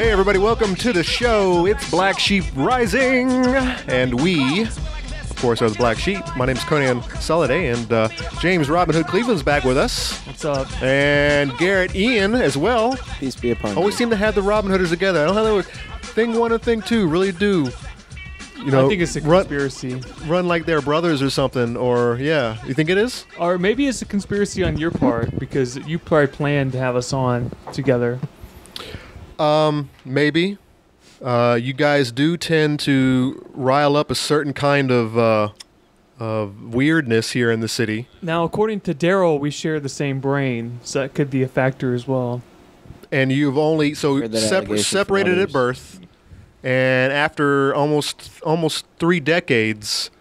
Hey everybody, welcome to the show. It's Black Sheep Rising, and we, of course, are the Black Sheep. My name's Conan Soliday, and James Robin Hood Cleveland's back with us. What's up? And Garrett Ian as well. Peace be upon you. Always seem to have the Robin Hooders together. I don't know how they would. Thing one and thing two really do. You know, I think it's a conspiracy. Run like they're brothers or something, or yeah. You think it is? Or maybe it's a conspiracy on your part because you probably planned to have us on together. Maybe. You guys do tend to rile up a certain kind of weirdness here in the city. Now, according to Daryl, we share the same brain, so that could be a factor as well. And you've only Heard that allegation from separated at others. birth, and after almost 3 decades,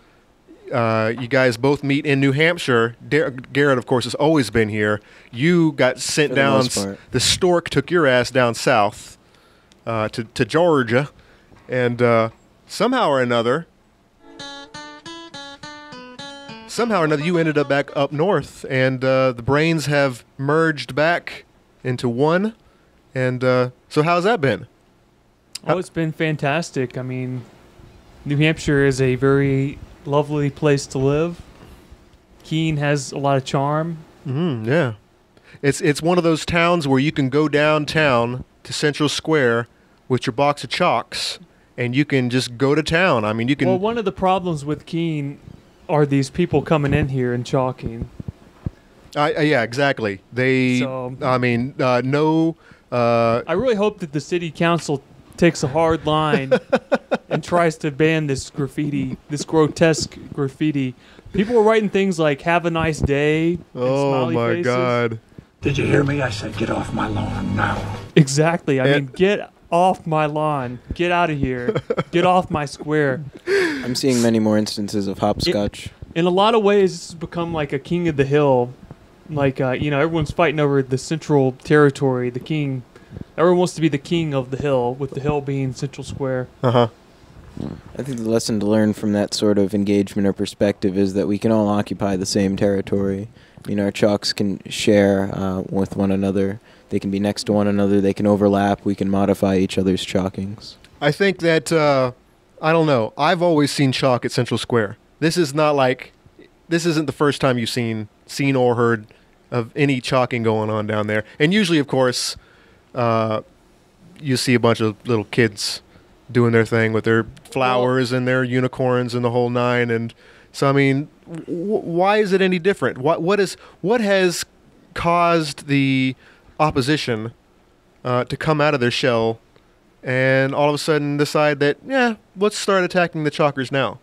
you guys both meet in New Hampshire. Garrett, of course, has always been here. You got sent For the down. most part. The stork took your ass down south to Georgia, and somehow or another, you ended up back up north, and the brains have merged back into one. And so, how's that been? Oh, it's been fantastic. I mean, New Hampshire is a very lovely place to live. Keene has a lot of charm. Yeah. It's one of those towns where you can go downtown to Central Square with your box of chalks, and you can just go to town. I mean, you can. Well, one of the problems with Keene are these people coming in here and chalking. Yeah, exactly. So- No. I really hope that the city council takes a hard line and tries to ban this graffiti, this grotesque graffiti. People were writing things like "Have a nice day." and Oh smiley my faces. God. Did you hear me? I said get off my lawn now. Exactly. I And- mean, get off my lawn. Get out of here. Get off my square. I'm seeing many more instances of hopscotch. In a lot of ways, this has become like a king of the hill. Like, everyone's fighting over the central territory, the king. Everyone wants to be the king of the hill, with the hill being Central Square. Uh-huh. I think the lesson to learn from that sort of engagement or perspective is that we can all occupy the same territory. I mean, our chalks can share with one another. They can be next to one another. They can overlap. We can modify each other's chalkings. I think that I don't know. I've always seen chalk at Central Square. This isn't the first time you've seen or heard of any chalking going on down there. And usually, of course, you see a bunch of little kids doing their thing with their flowers and their unicorns and the whole nine. And so, I mean, why is it any different? What has caused the opposition to come out of their shell and all of a sudden decide that, yeah, let's start attacking the chalkers now?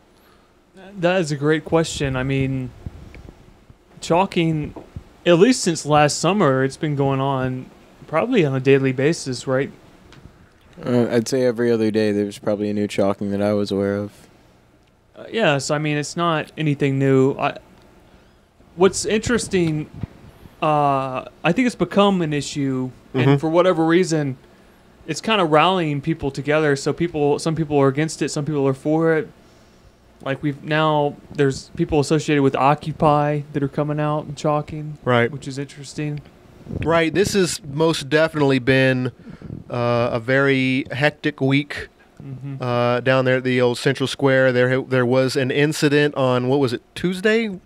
That is a great question. I mean, chalking, at least since last summer, it's been going on probably on a daily basis, right? I'd say every other day there's probably a new chalking that I was aware of. Yes, I mean, it's not anything new. What's interesting, I think it's become an issue, and for whatever reason, it's kind of rallying people together. So some people are against it, some people are for it. Like there's people associated with Occupy that are coming out and chalking, Right. which is interesting. Right. This has most definitely been a very hectic week down there at the old Central Square. There was an incident on, what was it, Tuesday?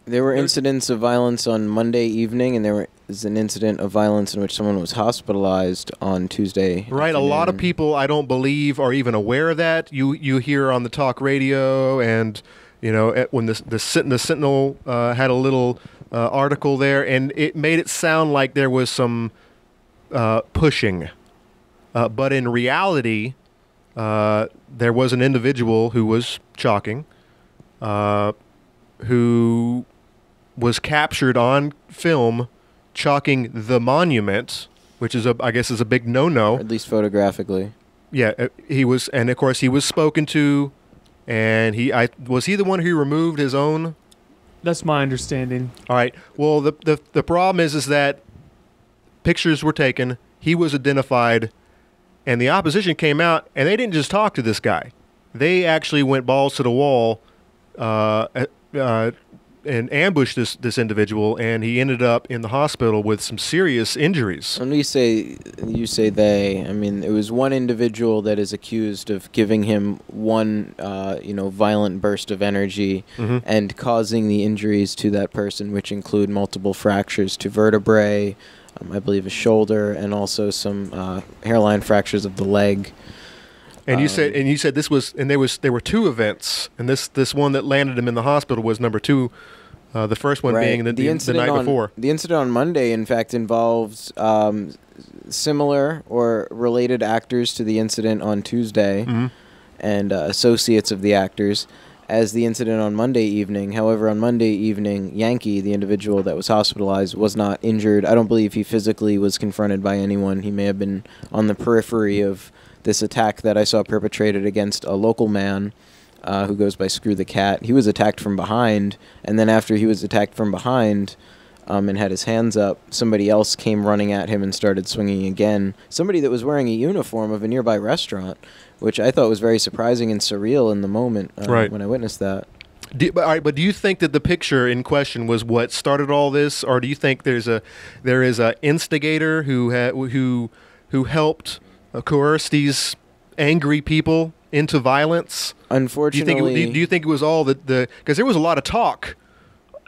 There were incidents of violence on Monday evening, and there was an incident of violence in which someone was hospitalized on Tuesday. Right. A lot of afternoon. people, I don't believe, are even aware of that. You hear on the talk radio, and when the Sentinel had a little article there, and it made it sound like there was some pushing, but in reality, there was an individual who was chalking, who was captured on film chalking the monument, which is I guess is a big no-no. Or at least photographically. Yeah, he was, and of course he was spoken to, and was he the one who removed his own? That's my understanding. All right. Well, the problem is that pictures were taken, he was identified, and the opposition came out, and they didn't just talk to this guy. They actually went balls to the wall, and ambushed this individual, and he ended up in the hospital with some serious injuries. When you say they, I mean, it was one individual that is accused of giving him one, violent burst of energy and causing the injuries to that person, which include multiple fractures to vertebrae, I believe a shoulder, and also some hairline fractures of the leg. And you said this was, and there were two events, and this one that landed him in the hospital was number two. The first one being the night before. The incident on Monday, in fact, involves similar or related actors to the incident on Tuesday and associates of the actors as the incident on Monday evening. However, on Monday evening, Yankee, the individual that was hospitalized, was not injured. I don't believe he physically was confronted by anyone. He may have been on the periphery of this attack that I saw perpetrated against a local man who goes by Screw the Cat. He was attacked from behind, and then after he was attacked from behind and had his hands up, somebody else came running at him and started swinging again. Somebody that was wearing a uniform of a nearby restaurant, which I thought was very surprising and surreal in the moment when I witnessed that. But do you think that the picture in question was what started all this, or do you think there is a instigator who helped coerce these angry people into violence? Unfortunately, do you think it was all the because there was a lot of talk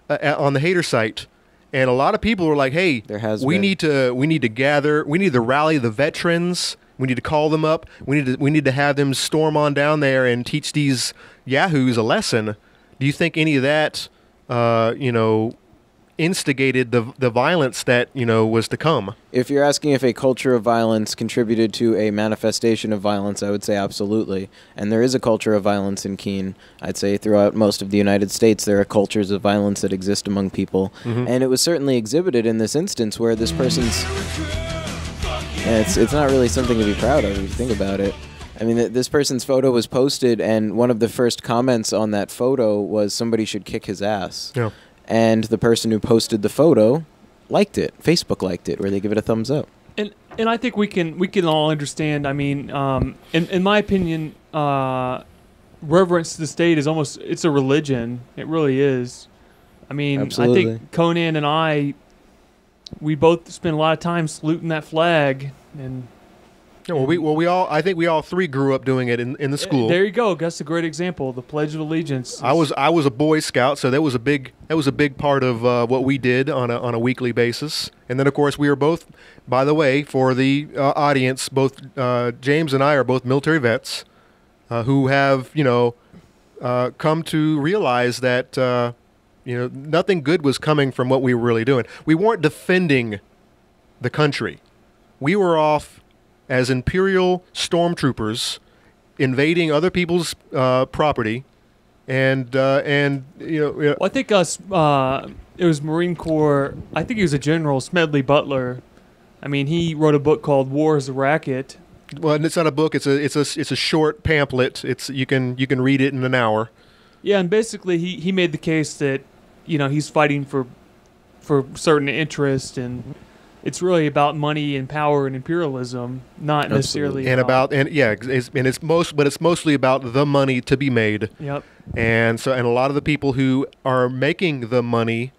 on the hater site, and a lot of people were like, "Hey, we need to gather, we need to rally the veterans, we need to call them up, we need to have them storm on down there and teach these yahoos a lesson." Do you think any of that, instigated the violence that was to come? If you're asking if a culture of violence contributed to a manifestation of violence, I would say absolutely. And there is a culture of violence in Keene. I'd say throughout most of the United States there are cultures of violence that exist among people. And it was certainly exhibited in this instance where this person's... It's not really something to be proud of if you think about it. I mean, this person's photo was posted, and one of the first comments on that photo was somebody should kick his ass. Yeah. And the person who posted the photo liked it. Facebook liked it, where they give it a thumbs up. And I think we can all understand. I mean, in my opinion, reverence to the state is it's a religion. It really is. I mean, Absolutely. I think Conan and we both spent a lot of time saluting that flag. And Yeah, I think we all three grew up doing it in the school. There you go. That's a great example. The Pledge of Allegiance. I was a Boy Scout, so that was a big part of what we did on a weekly basis. And then of course we are both, by the way, for the audience, both James and I are both military vets who have come to realize that nothing good was coming from what we were really doing. We weren't defending the country. We were off as Imperial stormtroopers invading other people's property, and Well, I think it was Marine Corps. I think he was a general, Smedley Butler. I mean, he wrote a book called War is a Racket. Well, and it's not a book. It's a short pamphlet. You can read it in an hour. Yeah, and basically he made the case that he's fighting for certain interests, and it's really about money and power and imperialism, not necessarily it's mostly about the money to be made. Yep. And a lot of the people who are making the money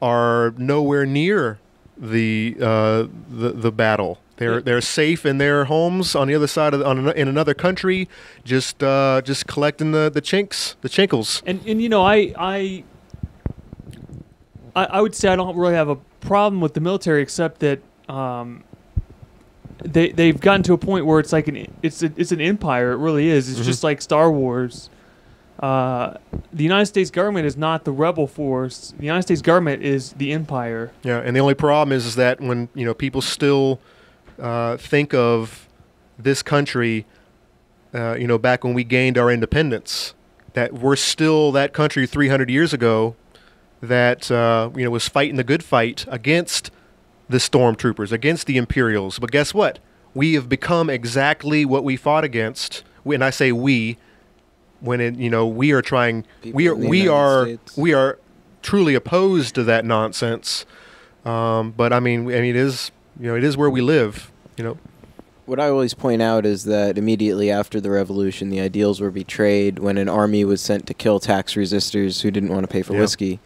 are nowhere near the battle. They're safe in their homes on the other side in another country, just collecting the chinkles. And I would say I don't really have a problem with the military, except that they've gotten to a point where it's like it's an empire. It really is. It's just like Star Wars. The United States government is not the rebel force. The United States government is the empire. Yeah, and the only problem is that when people still think of this country, back when we gained our independence, that we're still that country 300 years ago that was fighting the good fight against the stormtroopers, against the Imperials. But guess what? We have become exactly what we fought against. And I say we, when we are trying. We are truly opposed to that nonsense. But I mean, it is where we live. What I always point out is that immediately after the revolution, the ideals were betrayed when an army was sent to kill tax resistors who didn't want to pay for whiskey.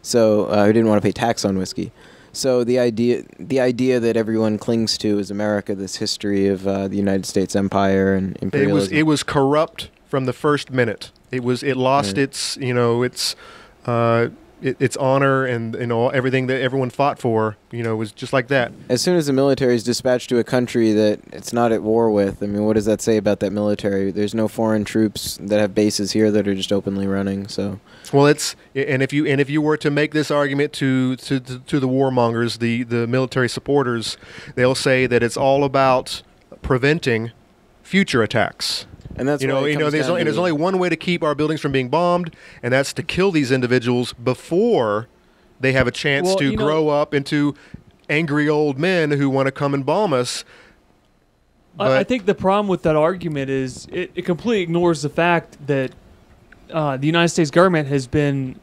So who didn't want to pay tax on whiskey. So the idea that everyone clings to is America, this history of the United States empire and imperialism. It was corrupt from the first minute. It lost its its honor and everything that everyone fought for. Was just like that. As soon as the military is dispatched to a country that it's not at war with, I mean, what does that say about that military? There's no foreign troops that have bases here that are just openly running. So, well, if you were to make this argument to the warmongers, the military supporters, they'll say that it's all about preventing future attacks. And that's there's only one way to keep our buildings from being bombed, and that's to kill these individuals before they have a chance to grow up into angry old men who want to come and bomb us. I think the problem with that argument is it completely ignores the fact that the United States government has been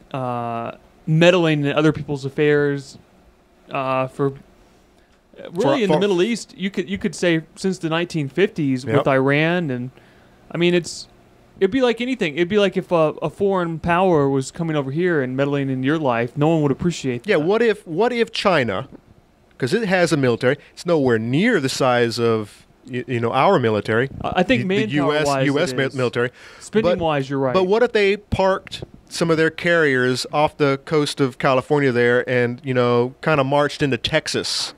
meddling in other people's affairs for in the Middle East. You could say since the 1950s with Iran, and I mean it'd be like anything. It'd be like if a foreign power was coming over here and meddling in your life, no one would appreciate that. Yeah, what if China, because it has a military, it's nowhere near the size of our military. I think the U.S. military. Spending-wise, you're right. But what if they parked some of their carriers off the coast of California there and, kind of marched into Texas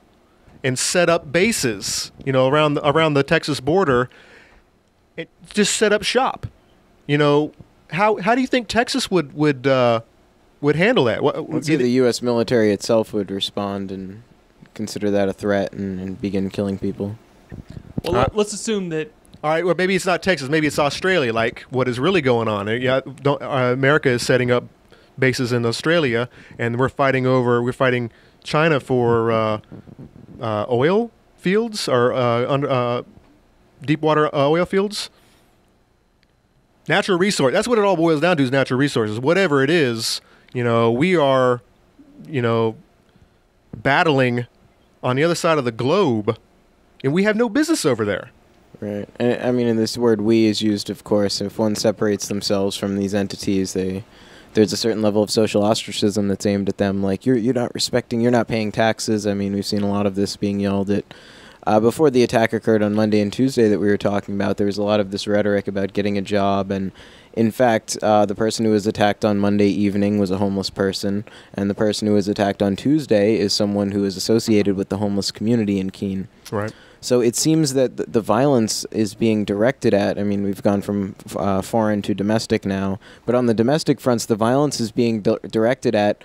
and set up bases, around the Texas border, and just set up shop? How do you think Texas would handle that? Let's see, the U.S. military itself would respond and consider that a threat and begin killing people. Well, let's assume that. All right. Well, maybe it's not Texas. Maybe it's Australia. Like what is really going on? Yeah. America is setting up bases in Australia, and we're fighting China for oil fields or deep water oil fields. Natural resource. That's what it all boils down to, is natural resources. Whatever it is, we are, battling on the other side of the globe, and we have no business over there. Right. And, I mean, and this word "we" is used, of course. If one separates themselves from these entities, there's a certain level of social ostracism that's aimed at them. Like, you're not respecting, you're not paying taxes. I mean, we've seen a lot of this being yelled at. Before the attack occurred on Monday and Tuesday that we were talking about, there was a lot of this rhetoric about getting a job. And in fact, the person who was attacked on Monday evening was a homeless person. And the person who was attacked on Tuesday is someone who is associated with the homeless community in Keene. Right. So it seems that the violence is being directed at, I mean, we've gone from foreign to domestic now. But on the domestic fronts, the violence is being directed at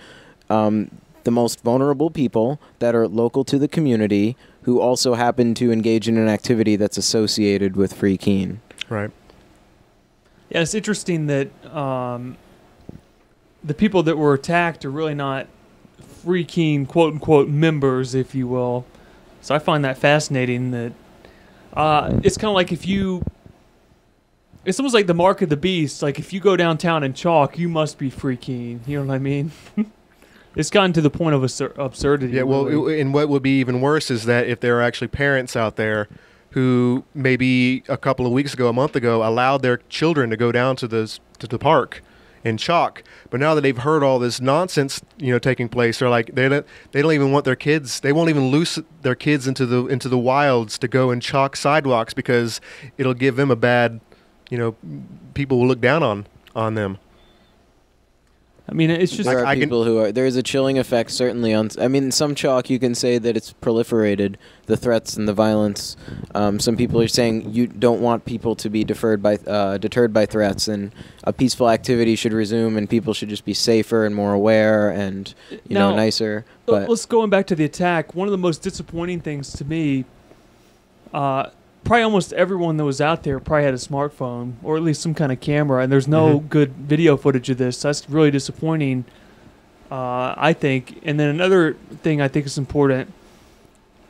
the most vulnerable people that are local to the community, who also happen to engage in an activity that's associated with Free Keene. Right. Yeah, it's interesting that the people that were attacked are really not Free Keene, quote-unquote, members, if you will. So I find that fascinating that it's kind of like it's almost like the mark of the beast. Like if you go downtown in chalk, you must be Free Keene. You know what I mean? It's gotten to the point of absurdity. Yeah, well, really. And what would be even worse is that if there are actually parents out there who maybe a couple of weeks ago, a month ago, allowed their children to go down to the park in chalk, but now that they've heard all this nonsense, taking place, they're like they don't even want their kids. They won't even loose their kids into the wilds to go and chalk sidewalks because it'll give them a bad, people will look down on them. I mean, it's just... There are people who are... There's a chilling effect, certainly, on... I mean, some chalk, you can say that it's proliferated, the threats and the violence. Some people are saying you don't want people to be deterred by threats, and a peaceful activity should resume, and people should just be safer and more aware and, nicer. But let's go back to the attack. One of the most disappointing things to me... probably almost everyone that was out there probably had a smartphone or at least some kind of camera, and there's no good video footage of this. That's really disappointing, I think. And then another thing I think is important,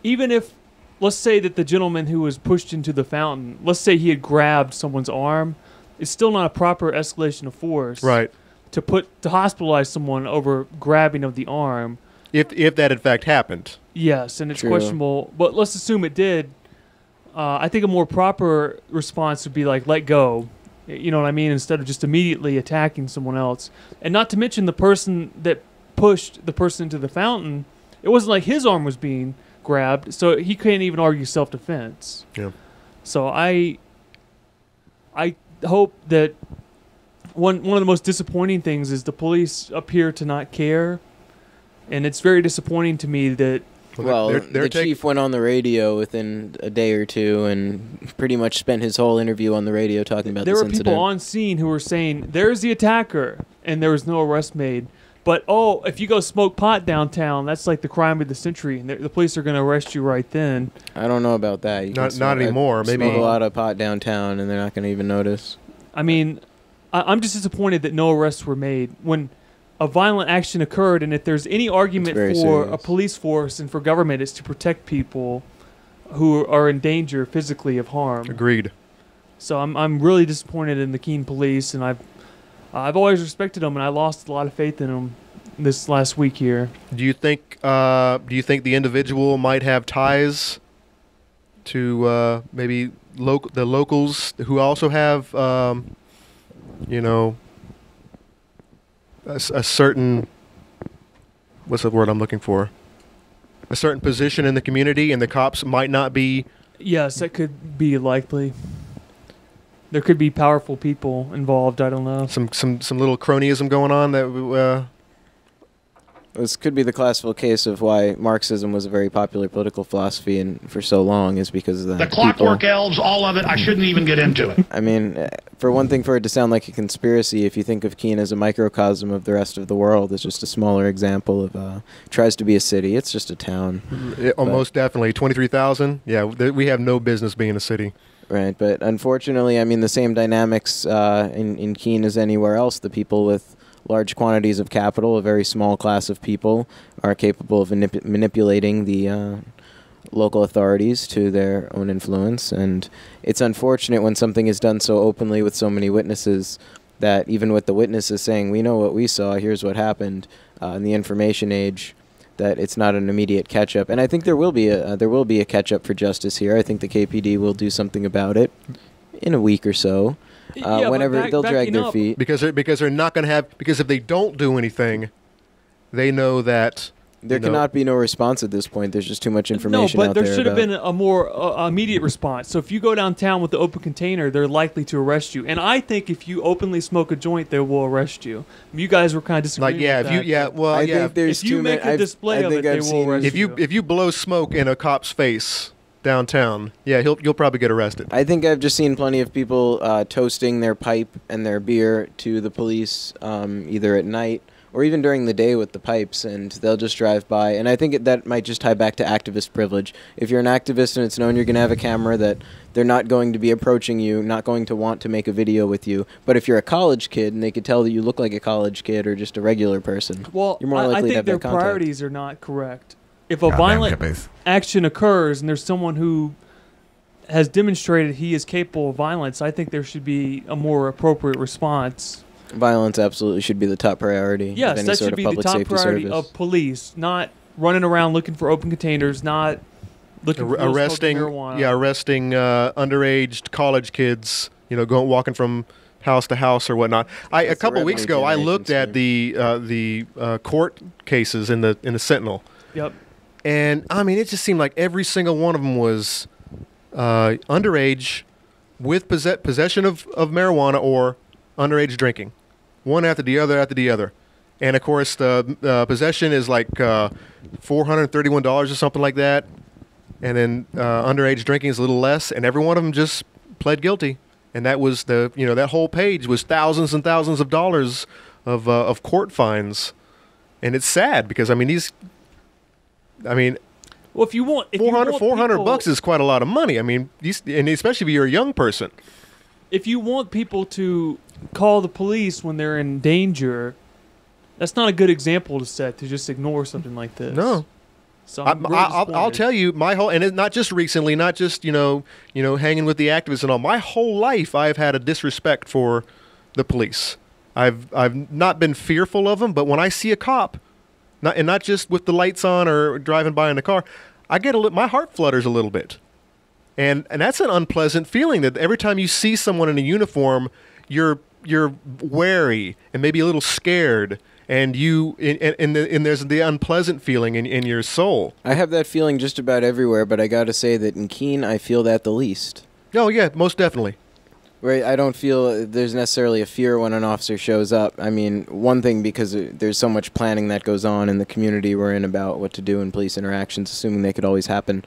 even if, let's say that the gentleman who was pushed into the fountain, let's say he had grabbed someone's arm, it's still not a proper escalation of force. Right. To hospitalize someone over grabbing of the arm. If that in fact happened. Yes, and it's True. questionable, but let's assume it did. I think a more proper response would be like, let go. You know what I mean? Instead of just immediately attacking someone else. And not to mention the person that pushed the person into the fountain, it wasn't like his arm was being grabbed, so he couldn't even argue self-defense. Yeah. So I hope that one of the most disappointing things is the police appear to not care, and it's very disappointing to me that. Well, they're the chief went on the radio within a day or two and pretty much spent his whole interview on the radio talking about There this were incident. people on scene who were saying, "There's the attacker," and there was no arrest made. But if you go smoke pot downtown, that's like the crime of the century, and the police are going to arrest you right then. I don't know about that. You can Not anymore. I Maybe smoke a lot of pot downtown, and they're not going to even notice. I mean, I'm just disappointed that no arrests were made when a violent action occurred, and if there's any argument very for serious. a police force and for government, it's to protect people who are in danger physically of harm. Agreed. So I'm really disappointed in the Keene police, and I've always respected them, and I lost a lot of faith in them this last week here. Do you think the individual might have ties to maybe the locals who also have a certain, what's the word I'm looking for? A certain position in the community, and the cops might not be. Yes, that could be likely. There could be powerful people involved. I don't know. Some little cronyism going on that. This could be the classical case of why Marxism was a very popular political philosophy and for so long is because of that. The clockwork elves, all of it, I shouldn't even get into it. I mean, for one thing, for it to sound like a conspiracy, if you think of Keene as a microcosm of the rest of the world, it's just a smaller example of tries to be a city. It's just a town. Most definitely 23,000. Yeah, we have no business being a city. Right, but unfortunately, I mean, the same dynamics in Keene as anywhere else. The people with large quantities of capital, a very small class of people, are capable of manipulating the local authorities to their own influence. And it's unfortunate when something is done so openly with so many witnesses that even with the witnesses saying, we know what we saw, here's what happened, in the information age, that it's not an immediate catch-up. And I think there will be a catch-up for justice here. I think the KPD will do something about it in a week or so. Yeah, Whenever they'll drag their feet. Because they're not going to have, because if they don't do anything, they know that There cannot be no response at this point. There's just too much information No, but out there there should have about- been a more immediate response. So if you go downtown with the open container, they're likely to arrest you. And I think if you openly smoke a joint, they will arrest you. You guys were kind of disagreeing like with that, but I think there's if you too make many. a display of it, they will arrest if you blow smoke in a cop's face downtown, you'll probably get arrested. I think I've just seen plenty of people toasting their pipe and their beer to the police, either at night or even during the day with the pipes, and they'll just drive by. And I think that might just tie back to activist privilege. If you're an activist and it's known you're going to have a camera, that they're not going to be approaching you, not going to want to make a video with you. But if you're a college kid and they could tell that you look like a college kid or just a regular person, well, you're more I likely to think have their that contact. priorities are not correct. If a violent action occurs and there's someone who has demonstrated he is capable of violence, I think there should be a more appropriate response. Violence absolutely should be the top priority of Yes, any that sort should of be the public top safety priority service. of police, not running around looking for open containers, not looking for those Arresting smoking marijuana. arresting underage college kids, walking from house to house or whatnot. A That's the couple weeks ago, I revenue looked at the court cases in the Sentinel, Yep. and I mean, it just seemed like every single one of them was underage with possession of marijuana or underage drinking, one after the other. And of course, the possession is like $431 or something like that, and then underage drinking is a little less. And every one of them just pled guilty, and that was that whole page was thousands and thousands of dollars of court fines, and it's sad because well, if you want, 400 people, bucks is quite a lot of money. I mean, and especially if you're a young person. If you want people to call the police when they're in danger, that's not a good example to set, to just ignore something like this. No. So I'm really I'll disappointed. tell you, my whole, and it's not just recently, not just hanging with the activists and all. My whole life, I've had a disrespect for the police. I've not been fearful of them, but when I see a cop, not just with the lights on or driving by in the car, I get my heart flutters a little bit, and that's an unpleasant feeling. That every time you see someone in a uniform, you're wary and maybe a little scared, and there's the unpleasant feeling in your soul. I have that feeling just about everywhere, but I got to say that in Keene, I feel that the least. Oh yeah, most definitely. Right, I don't feel there's necessarily a fear when an officer shows up. I mean, one thing, because there's so much planning that goes on in the community we're in about what to do in police interactions, assuming they could always happen.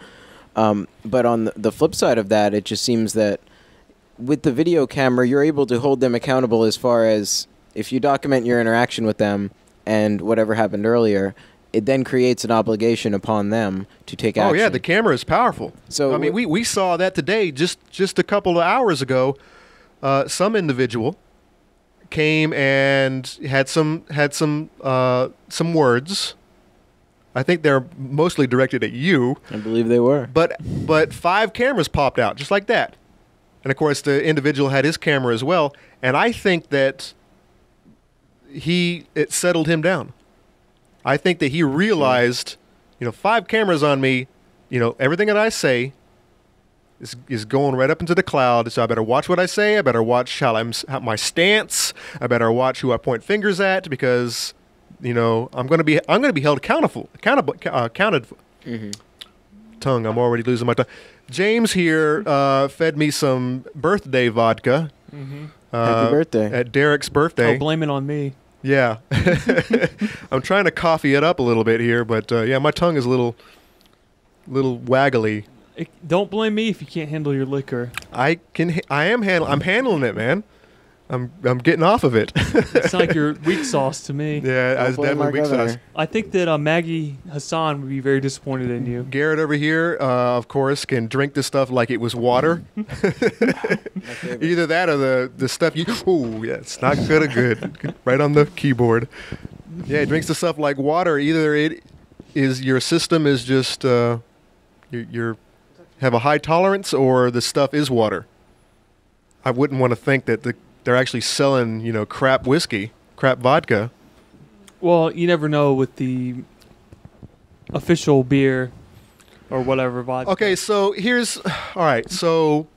But on the flip side of that, it just seems that with the video camera, you're able to hold them accountable as far as if you document your interaction with them and whatever happened earlier, it then creates an obligation upon them to take action. Oh yeah, the camera is powerful. So I mean, we saw that today, just a couple of hours ago. Some individual came and had some words. I think they're mostly directed at you. I believe they were. But 5 cameras popped out just like that, and of course the individual had his camera as well. And I think that it settled him down. I think that he realized, 5 cameras on me, everything that I say is going right up into the cloud. So I better watch what I say. I better watch how my stance. I better watch who I point fingers at, because I'm going to be held accountable. Counted. Mm-hmm. Tongue. I'm already losing my tongue. James here fed me some birthday vodka. Mm-hmm. Happy birthday. At Derek's birthday. Oh, blame it on me. Yeah. I'm trying to coffee it up a little bit here, but yeah, my tongue is a little waggly. Don't blame me if you can't handle your liquor. I'm handling it, man. I'm getting off of it. It's like your weak sauce to me. Yeah, I was definitely weak sauce. I think that Maggie Hassan would be very disappointed in you. Garrett over here, of course, can drink this stuff like it was water. Either that or the stuff you... Ooh, yeah, it's not good. Right on the keyboard. Yeah, he drinks the stuff like water. Either it is your system is just... you're have a high tolerance, or the stuff is water. I wouldn't want to think that they're actually selling, crap whiskey, crap vodka. Well, you never know with the official beer or whatever vodka. Okay, so all right, so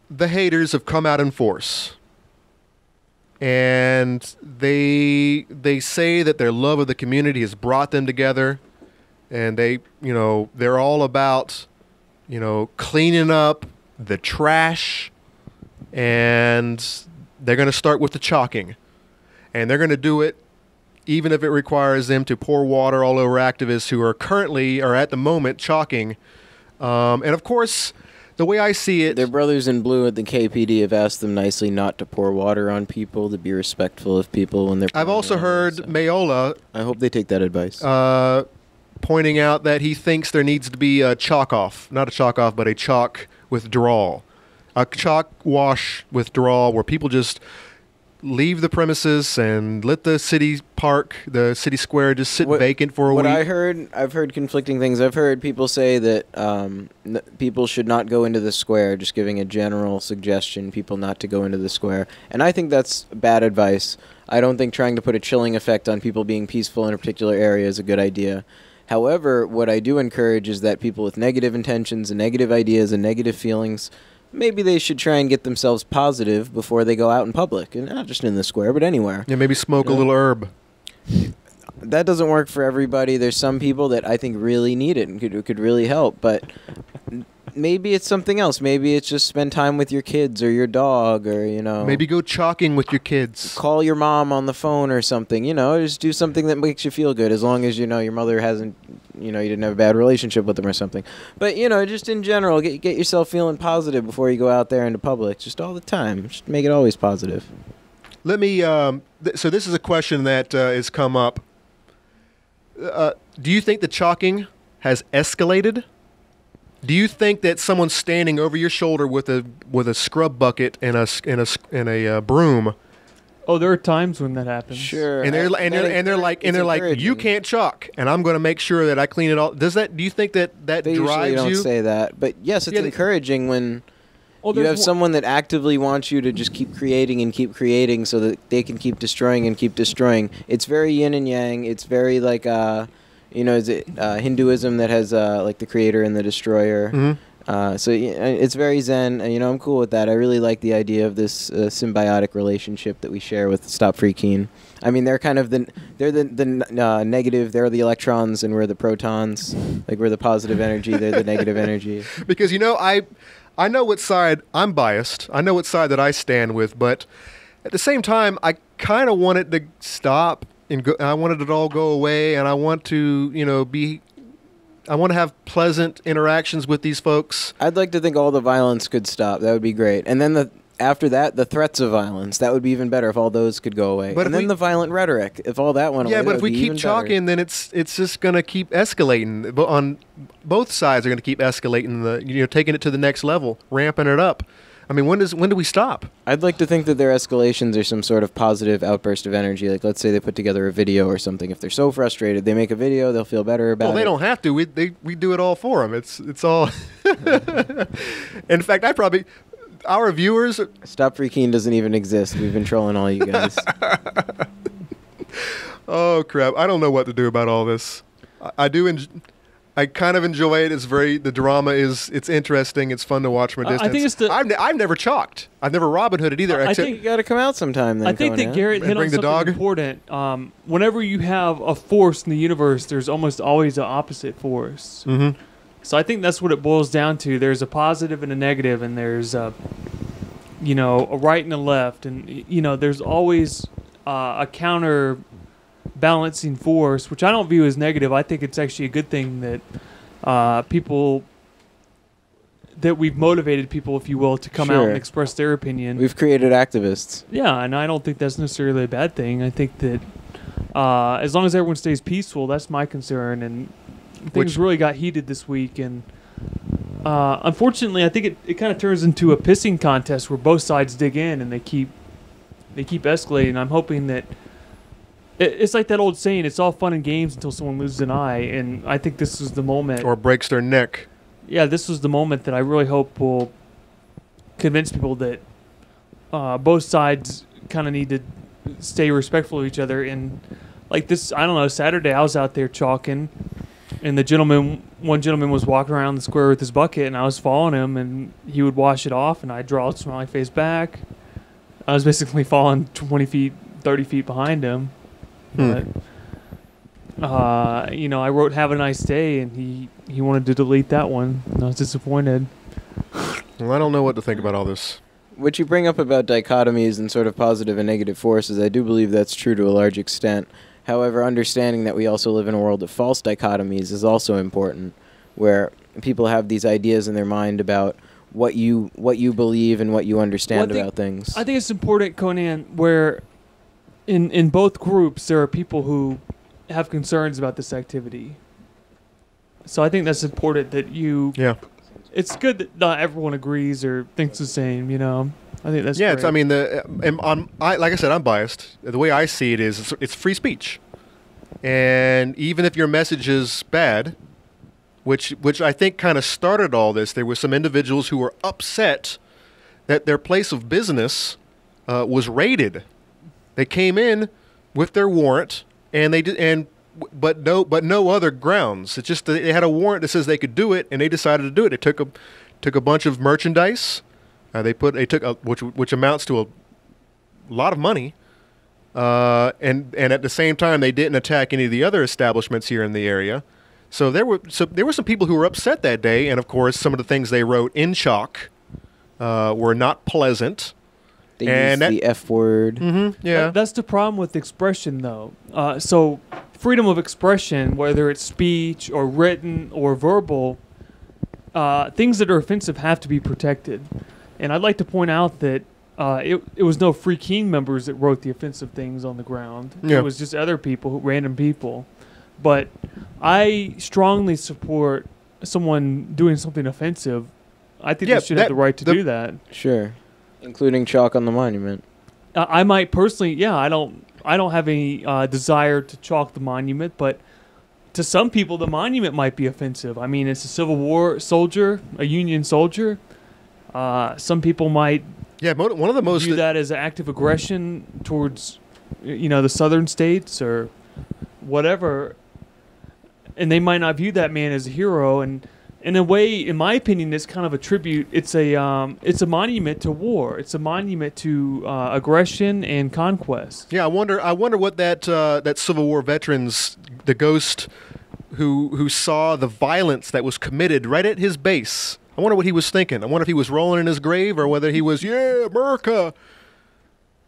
the haters have come out in force. And they say that their love of the community has brought them together. And they're all about, cleaning up the trash, and they're going to start with the chalking. And they're going to do it even if it requires them to pour water all over activists who are at the moment chalking. And of course, the way I see it... Their brothers in blue at the KPD have asked them nicely not to pour water on people, to be respectful of people when they're... I've also heard Mayola... I hope they take that advice. Pointing out that he thinks there needs to be a chalk off, not a chalk off, but a chalk withdrawal, a chalk wash withdrawal, where people just leave the premises and let the city park, the city square, just sit vacant for a week. I've heard conflicting things. I've heard people say that people should not go into the square, just giving a general suggestion, people not to go into the square. And I think that's bad advice. I don't think trying to put a chilling effect on people being peaceful in a particular area is a good idea. However, what I do encourage is that people with negative intentions and negative ideas and negative feelings, maybe they should try and get themselves positive before they go out in public, and not just in the square, but anywhere. Yeah, maybe smoke a little herb. That doesn't work for everybody. There's some people that I think really need it and could really help, but maybe it's something else. Maybe it's just spend time with your kids or your dog, or maybe go chalking with your kids. Call your mom on the phone or something. Just do something that makes you feel good, as long as your mother hasn't, you didn't have a bad relationship with them or something. But just in general, get yourself feeling positive before you go out there into public, just all the time. Just make it always positive. Let me. So this is a question that has come up. Do you think the chalking has escalated? Do you think that someone's standing over your shoulder with a scrub bucket and a broom? Oh, there are times when that happens. Sure. And they're like you can't chalk, and I'm going to make sure that I clean it all. Do you think that they drives usually don't you? say that, but yes, it's encouraging when you have someone that actively wants you to just keep creating so that they can keep destroying and keep destroying. It's very yin and yang. It's very like is it Hinduism that has like the creator and the destroyer? Mm-hmm. So it's very zen, and I'm cool with that. I really like the idea of this symbiotic relationship that we share with Stop Free Keen. I mean, they're kind of the negative. They're the electrons, and we're the protons. Like we're the positive energy. They're the negative energy. Because I know what side I'm biased. I know what side that I stand with, but at the same time, I kind of want it to stop and go. I wanted it all go away, and I want to I want to have pleasant interactions with these folks. I'd like to think all the violence could stop. That would be great. And then after that, the threats of violence. That would be even better if all those could go away. But and then the violent rhetoric. If all that went away, but if we keep chalking, then it's just going to keep escalating. But on both sides are going to keep escalating, taking it to the next level, ramping it up. I mean, when do we stop? I'd like to think that their escalations are some sort of positive outburst of energy. Like, let's say they put together a video or something. If they're so frustrated, they make a video, they'll feel better about it. Well, they don't have to. We do it all for them. It's all... In fact, our viewers... Stop Free Keen doesn't even exist. We've been trolling all you guys. Oh, crap. I don't know what to do about all this. I kind of enjoy it. The drama it's interesting. It's fun to watch from a distance. I think it's I've never chalked. I've never Robin Hooded either. I think you got to come out sometime then. I think that Garrett hit on something important. Whenever you have a force in the universe, there's almost always an opposite force. Mm-hmm. So I think that's what it boils down to. There's a positive and a negative, and there's a right and a left, and there's always a counter balancing force, which I don't view as negative. I think it's actually a good thing that we've motivated people, if you will, to come out and express their opinion. We've created activists. Yeah, and I don't think that's necessarily a bad thing. I think that as long as everyone stays peaceful, that's my concern. And things really got heated this week, and unfortunately, I think it kind of turns into a pissing contest where both sides dig in and they keep escalating. I'm hoping that it's like that old saying, it's all fun and games until someone loses an eye, and I think this is the moment. Or breaks their neck. Yeah, this was the moment that I really hope will convince people that both sides kind of need to stay respectful of each other. And like this, I don't know, Saturday I was out there chalking, and one gentleman was walking around the square with his bucket, and I was following him, and he would wash it off, and I'd draw a smiley face back. I was basically falling 20 feet, 30 feet behind him. But, I wrote "Have a nice day," and he wanted to delete that one. And I was disappointed. Well, I don't know what to think about all this. What you bring up about dichotomies and sort of positive and negative forces, I do believe that's true to a large extent. However, understanding that we also live in a world of false dichotomies is also important, where people have these ideas in their mind about what you believe and what you understand about things. I think it's important, Conan, where in both groups there are people who have concerns about this activity. So I think that's important that you... Yeah. It's good that not everyone agrees or thinks the same, I think that's great. It's, I mean, like I said, I'm biased. The way I see it is it's free speech. And even if your message is bad, which I think kind of started all this, there were some individuals who were upset that their place of business was raided. They came in with their warrant, and they did, but no other grounds. It's just that they had a warrant that says they could do it, and they decided to do it. They took a bunch of merchandise. Which amounts to a lot of money, and at the same time they didn't attack any of the other establishments here in the area. So there were some people who were upset that day, and of course some of the things they wrote in chalk were not pleasant. They used the F word. Mm-hmm, yeah, that's the problem with expression, though. So freedom of expression, whether it's speech or written or verbal, things that are offensive have to be protected. And I'd like to point out that it was no Free Keen members that wrote the offensive things on the ground. Yeah. It was just other people, random people. But I strongly support someone doing something offensive. I think they should have the right to do that. Sure. Including chalk on the monument. I might personally, I don't have any desire to chalk the monument, but to some people the monument might be offensive. I mean, it's a Civil War soldier, a Union soldier. Some people might one of the most view that as active aggression towards the southern states or whatever, and they might not view that man as a hero. And in a way, in my opinion, it's kind of a tribute. It's a monument to war. It's a monument to aggression and conquest. Yeah, I wonder what that Civil War veterans, the ghost who saw the violence that was committed right at his base. I wonder what he was thinking. I wonder if he was rolling in his grave or whether he was, yeah, America.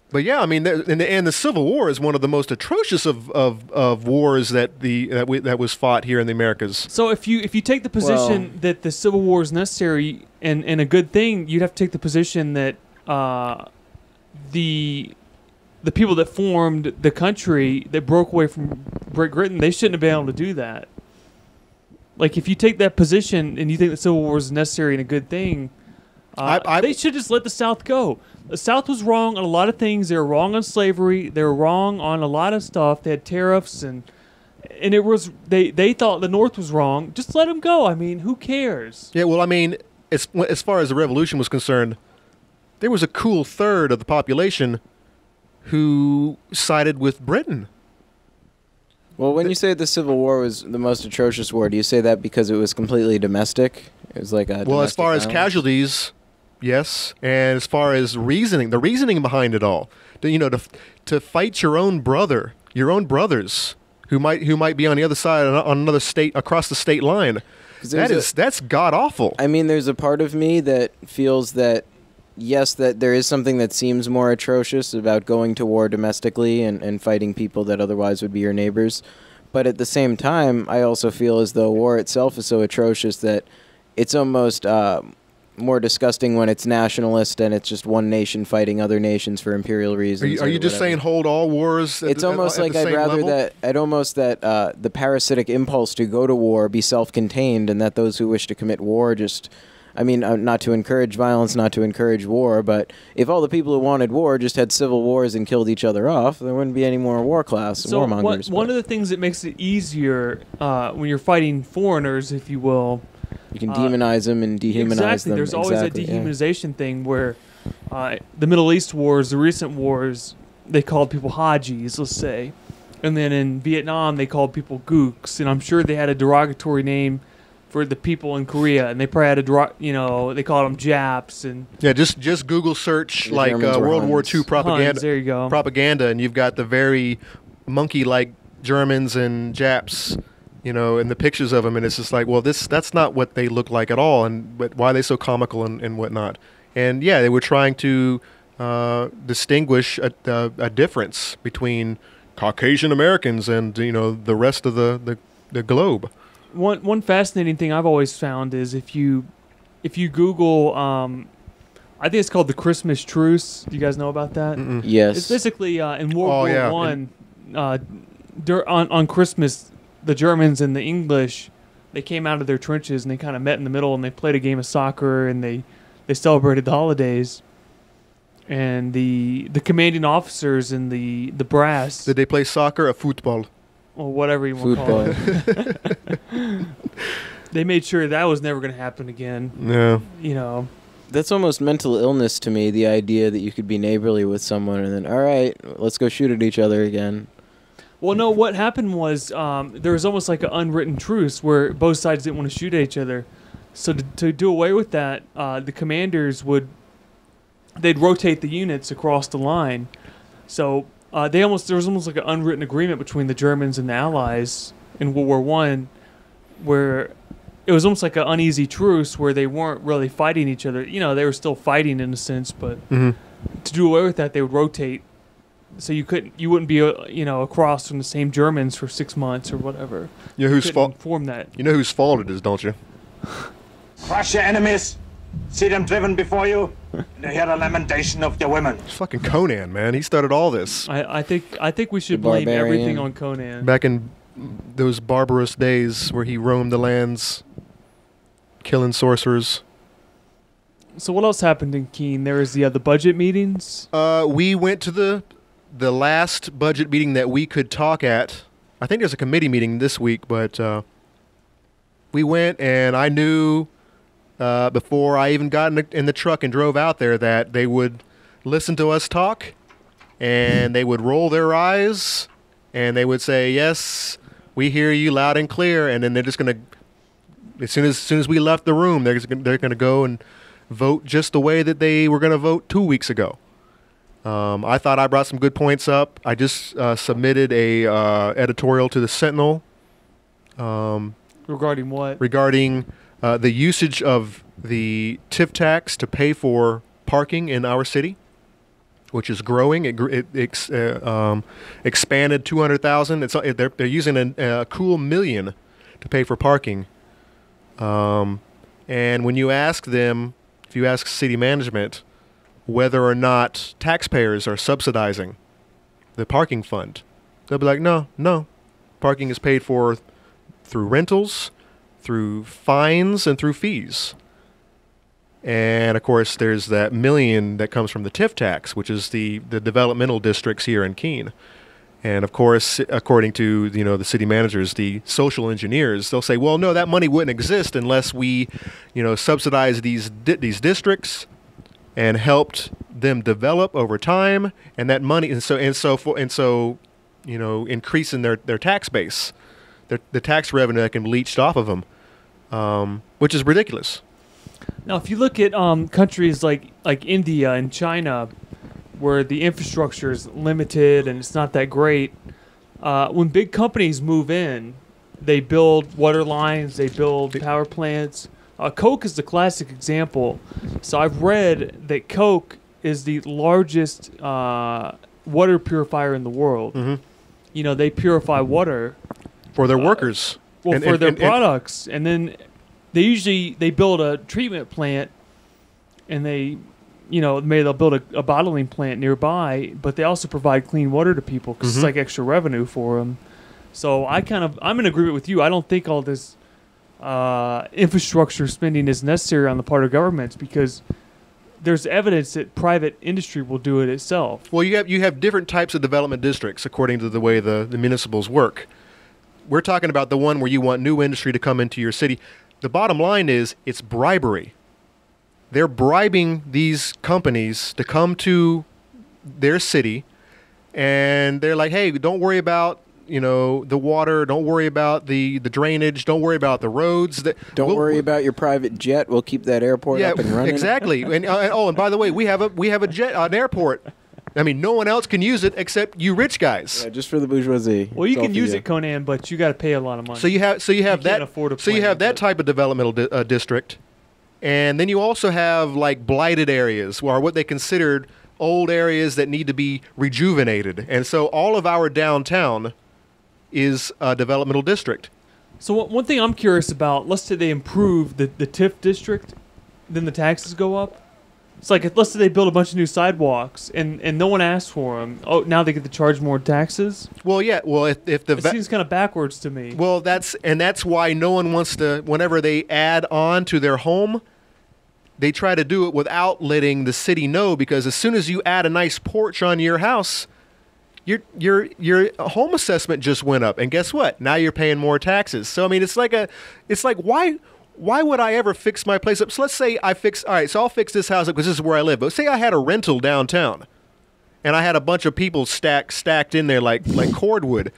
But yeah, I mean, and the Civil War is one of the most atrocious of wars that was fought here in the Americas. So if you take the position that the Civil War is necessary and a good thing, you'd have to take the position that the people that formed the country that broke away from Great Britain, they shouldn't have been able to do that. Like, if you take that position and you think the Civil War is necessary and a good thing, they should just let the South go. The South was wrong on a lot of things. They were wrong on slavery. They were wrong on a lot of stuff. They had tariffs, and it was they thought the North was wrong. Just let them go. I mean, who cares? Yeah, well, I mean, as far as the Revolution was concerned, there was a cool third of the population who sided with Britain. Well, when you say the Civil War was the most atrocious war, do you say that because it was completely domestic? It was like a well, as far as violence? casualties, yes, and as far as the reasoning behind it all, to fight your own brothers who might be on the other side on another state across the state line, that's god awful. I mean, there's a part of me that feels that yes, that there is something that seems more atrocious about going to war domestically and fighting people that otherwise would be your neighbors. But at the same time, I also feel as though war itself is so atrocious that it's almost more disgusting when it's nationalist and it's just one nation fighting other nations for imperial reasons. Are you just saying hold all wars? It's almost like I'd rather that the parasitic impulse to go to war be self-contained, and that those who wish to commit war just... I mean, not to encourage violence, not to encourage war, but if all the people who wanted war just had civil wars and killed each other off, there wouldn't be any more warmongers. So one of the things that makes it easier when you're fighting foreigners, if you will... You can demonize them and dehumanize exactly. them. There's always a dehumanization thing where the Middle East wars, the recent wars, they called people Hajis, let's say. And then in Vietnam, they called people Gooks. And I'm sure they had a derogatory name for the people in Korea, and they probably had they called them Japs, and yeah, just Google search like World War II propaganda. Huns, there you go. Propaganda, and you've got the very monkey-like Germans and Japs, and the pictures of them, and it's just like, well, that's not what they look like at all, but why are they so comical and whatnot? And yeah, they were trying to distinguish a difference between Caucasian Americans and the rest of the globe. One fascinating thing I've always found is if you Google, I think it's called the Christmas Truce. Do you guys know about that? Mm-mm. Yes. It's basically in World War One, on Christmas, the Germans and the English, they came out of their trenches and they kind of met in the middle and they played a game of soccer and they celebrated the holidays. And the commanding officers and the brass. Did they play soccer or football? Or whatever you want to call it. They made sure that was never going to happen again. Yeah. That's almost mental illness to me, the idea that you could be neighborly with someone and then, all right, let's go shoot at each other again. Well, no, what happened was there was almost like an unwritten truce where both sides didn't want to shoot at each other. So to do away with that, the commanders they'd rotate the units across the line. So there was almost like an unwritten agreement between the Germans and the Allies in World War One, where it was almost like an uneasy truce where they weren't really fighting each other. They were still fighting in a sense, but to do away with that, they would rotate. So you wouldn't be across from the same Germans for 6 months or whatever. You know whose fault? Form that. You know whose fault it is, don't you? Crush your enemies, see them driven before you, and you hear the lamentation of their women. It's fucking Conan, man. He started all this. I think we should blame everything on Conan. Back in those barbarous days where he roamed the lands, killing sorcerers. So what else happened in Keene? There was the budget meetings. We went to the last budget meeting that we could talk at. I think there's a committee meeting this week, but we went, and I knew before I even got in the truck and drove out there that they would listen to us talk, and they would roll their eyes, and they would say, yes, we hear you loud and clear, and then they're just going to As soon as we left the room, they're going to go and vote just the way that they were going to vote 2 weeks ago. I thought I brought some good points up. I just submitted a editorial to the Sentinel Regarding what? regarding the usage of the TIF tax to pay for parking in our city, which is growing. It expanded 200,000. They're using a cool million to pay for parking. And when you ask them, if you ask city management whether or not taxpayers are subsidizing the parking fund, they'll be like, no. Parking is paid for through rentals, through fines, and through fees. And, of course, there's that million that comes from the TIF tax, which is the developmental districts here in Keene. And, of course, according to, the city managers, the social engineers, they'll say, well, no, that money wouldn't exist unless we, subsidize these districts and helped them develop over time, and that money, increasing their tax base, the tax revenue that can be leached off of them, which is ridiculous. Now, if you look at countries like India and China, where the infrastructure is limited and it's not that great, when big companies move in, they build water lines, they build power plants. Coke is the classic example. So I've read that Coke is the largest water purifier in the world. Mm-hmm. They purify water for their workers. Well, for their products. And then they build a treatment plant, and maybe they'll build a bottling plant nearby, but they also provide clean water to people because it's like extra revenue for them. So I'm in agreement with you. I don't think all this infrastructure spending is necessary on the part of governments, because there's evidence that private industry will do it itself. Well, you have different types of development districts according to the way the municipals work. We're talking about the one where you want new industry to come into your city. The bottom line is it's bribery. They're bribing these companies to come to their city, and they're like, hey, don't worry about the water, don't worry about the drainage, don't worry about the roads. Don't worry about your private jet. We'll keep that airport up and running. Exactly. And and by the way, we have a jet, an airport. I mean, no one else can use it except you rich guys. Yeah, just for the bourgeoisie. Well, you can use it, Conan, but you got to pay a lot of money. So you have can't afford a plant, type of developmental district, and then you also have like blighted areas, or what they considered old areas that need to be rejuvenated. And so all of our downtown is a developmental district. So one thing I'm curious about, let's say they improve the TIF district, then the taxes go up. It's like, let's say they build a bunch of new sidewalks and no one asked for them. Oh, now they get to charge more taxes? Well, yeah. Well, if it seems kind of backwards to me. Well, that's why no one wants to, whenever they add on to their home, they try to do it without letting the city know, because as soon as you add a nice porch on your house, your home assessment just went up, and guess what? Now you're paying more taxes. So I mean, it's like why would I ever fix my place up? So let's say all right, so I'll fix this house up because this is where I live. But say I had a rental downtown, and I had a bunch of people stacked in there like cordwood.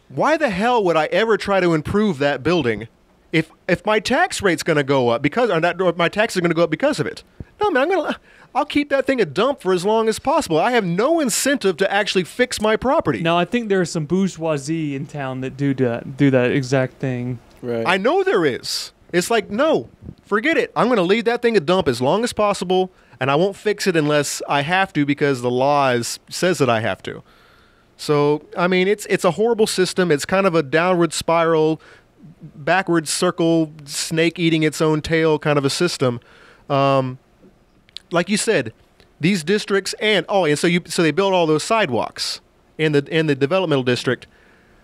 Why the hell would I ever try to improve that building if my tax rate's going to go up or my taxes are going to go up because of it? No, man, I'll keep that thing a dump for as long as possible. I have no incentive to actually fix my property. Now, I think there are some bourgeoisie in town that do that exact thing. Right. I know there is. It's like, no, forget it. I'm going to leave that thing a dump as long as possible, and I won't fix it unless I have to because the law says that I have to. So, I mean, it's a horrible system. It's kind of a downward spiral, backwards circle, snake eating its own tail kind of a system. Like you said, these districts so they build all those sidewalks in the developmental district.